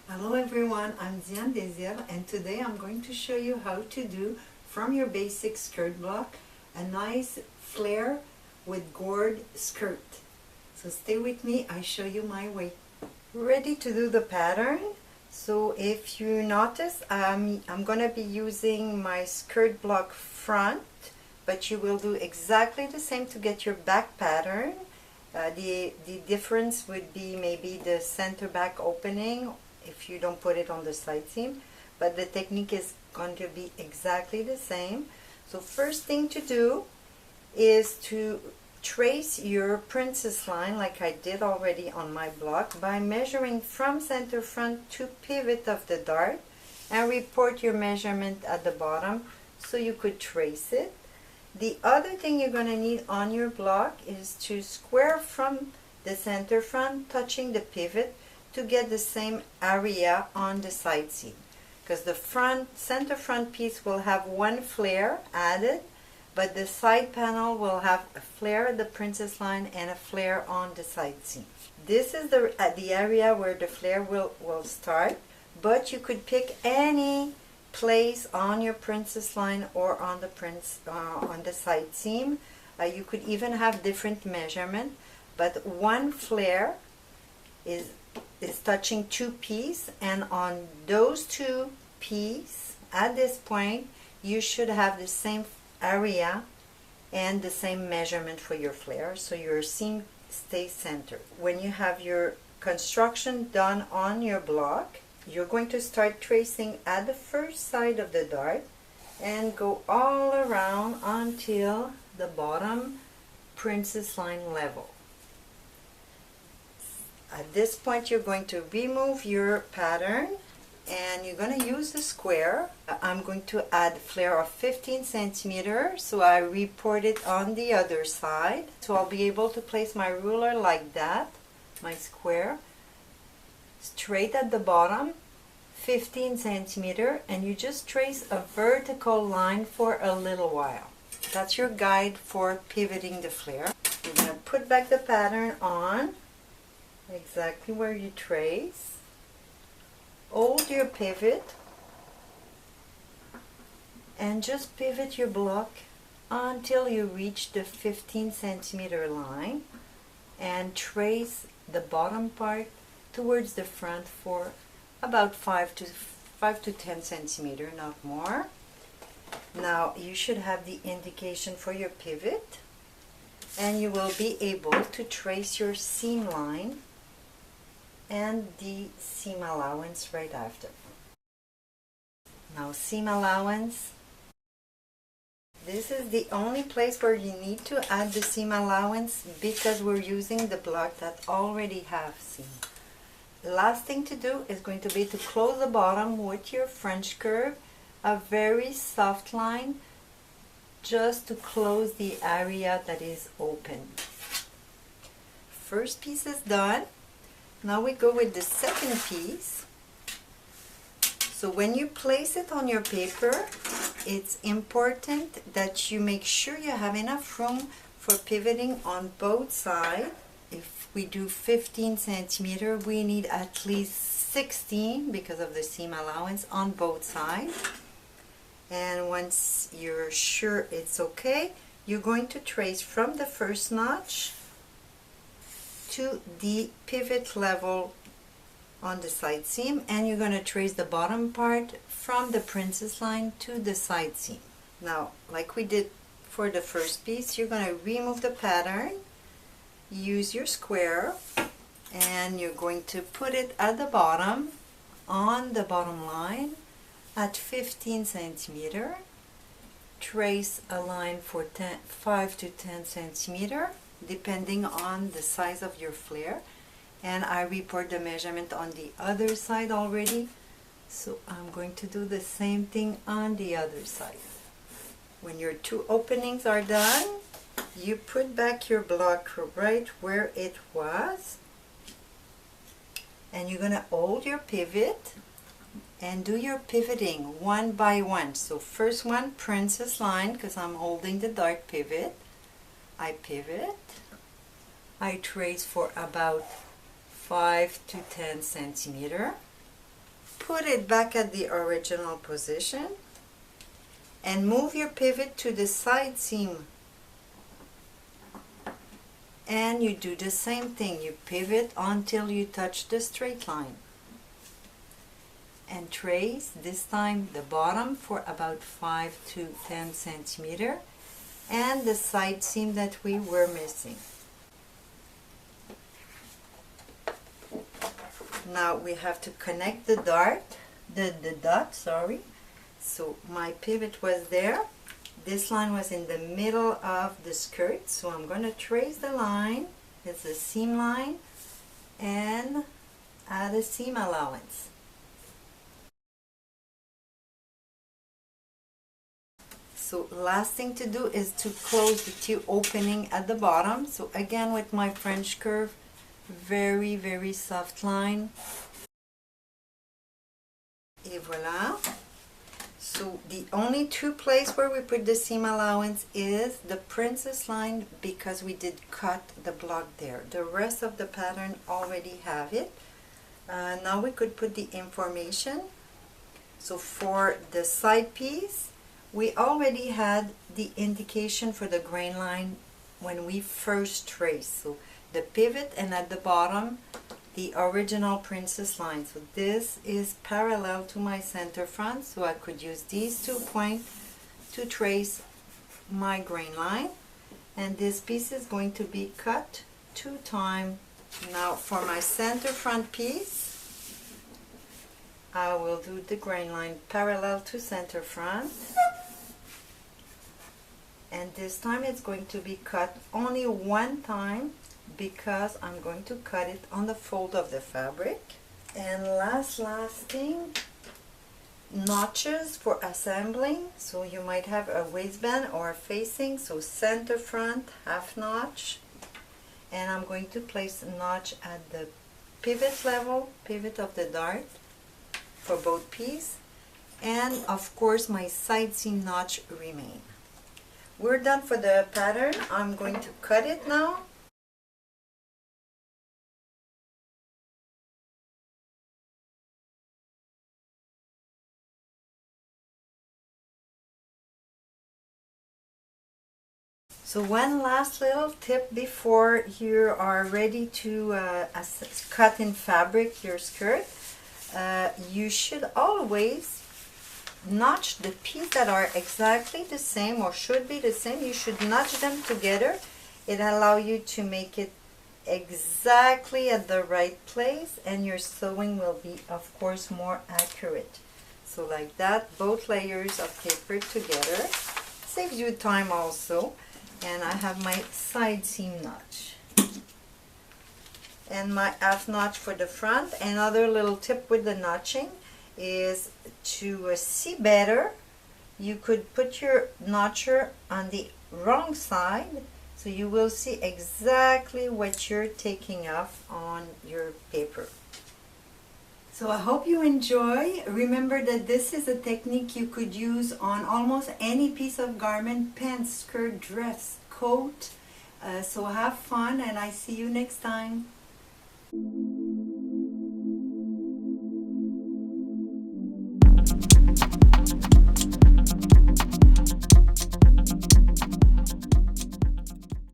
Hello everyone, I'm Diane Deziel, and today I'm going to show you how to do from your basic skirt block a nice flare with gored skirt. So stay with me, I show you my way. Ready to do the pattern. So if you notice, I'm going to be using my skirt block front, but you will do exactly the same to get your back pattern. The difference would be maybe the center back opening if you don't put it on the side seam, but the technique is going to be exactly the same. So first thing to do is to trace your princess line like I did already on my block by measuring from center front to pivot of the dart and report your measurement at the bottom so you could trace it. The other thing you're going to need on your block is to square from the center front touching the pivot to get the same area on the side seam, because the center front piece will have one flare added, but the side panel will have a flare at the princess line and a flare on the side seam. This is the area where the flare will start, but you could pick any place on your princess line or on the side seam. You could even have different measurement, but one flare is touching two pieces, and on those two pieces at this point you should have the same area and the same measurement for your flare, so your seam stays centered. When you have your construction done on your block, you're going to start tracing at the first side of the dart and go all around until the bottom princess line level. At this point you're going to remove your pattern and you're going to use the square. I'm going to add a flare of 15 centimeters, so I report it on the other side. So I'll be able to place my ruler like that, my square, straight at the bottom, 15 centimeters, and you just trace a vertical line for a little while. That's your guide for pivoting the flare. You're going to put back the pattern on exactly where you trace. Hold your pivot and just pivot your block until you reach the 15 centimeter line and trace the bottom part towards the front for about 5 to 10 centimeters, not more. Now you should have the indication for your pivot, and you will be able to trace your seam line and the seam allowance right after. Now seam allowance, this is the only place where you need to add the seam allowance because we're using the block that already have seam. The last thing to do is going to be to close the bottom with your French curve, a very soft line, just to close the area that is open. First piece is done. Now we go with the second piece. So when you place it on your paper, it's important that you make sure you have enough room for pivoting on both sides. If we do 15 centimeters, we need at least 16 because of the seam allowance on both sides. And once you're sure it's okay, you're going to trace from the first notch to the pivot level on the side seam, and you're going to trace the bottom part from the princess line to the side seam. Now, like we did for the first piece, you're going to remove the pattern, use your square, and you're going to put it at the bottom on the bottom line at 15 centimeters. Trace a line for 5 to 10 centimeters depending on the size of your flare, and I report the measurement on the other side already, so I'm going to do the same thing on the other side. When your two openings are done, you put back your block right where it was, and you're going to hold your pivot and do your pivoting one by one. So first one, princess line, because I'm holding the dart pivot. I pivot, I trace for about 5 to 10 centimeter, put it back at the original position, and move your pivot to the side seam. And you do the same thing, you pivot until you touch the straight line. And trace, this time the bottom for about 5 to 10 centimeter and the side seam that we were missing. Now we have to connect the dot, So my pivot was there. This line was in the middle of the skirt, so I'm going to trace the line. It's a seam line and add a seam allowance. So last thing to do is to close the two opening at the bottom. So again with my French curve, very soft line. Et voila. So the only two places where we put the seam allowance is the princess line, because we did cut the block there. The rest of the pattern already have it. Now we could put the information. So for the side piece, we already had the indication for the grain line when we first traced. So the pivot, and at the bottom the original princess line. So this is parallel to my center front, so I could use these 2 points to trace my grain line, and this piece is going to be cut 2 times. Now for my center front piece, I will do the grain line parallel to center front, and this time it's going to be cut only 1 time, because I'm going to cut it on the fold of the fabric. And last thing, notches for assembling. So you might have a waistband or a facing, so center front, half notch, and I'm going to place a notch at the pivot level, pivot of the dart for both pieces, and of course my side seam notch remain. We're done for the pattern. I'm going to cut it now. So one last little tip before you are ready to cut in fabric your skirt. You should always notch the pieces that are exactly the same or should be the same. You should notch them together. It allows you to make it exactly at the right place, and your sewing will be of course more accurate. So like that, both layers of paper together. Saves you time also. And I have my side seam notch and my half notch for the front. Another little tip with the notching is to see better. You could put your notcher on the wrong side, so you will see exactly what you're taking off on your paper. So I hope you enjoy. Remember that this is a technique you could use on almost any piece of garment, pants, skirt, dress, coat. So have fun, and I see you next time.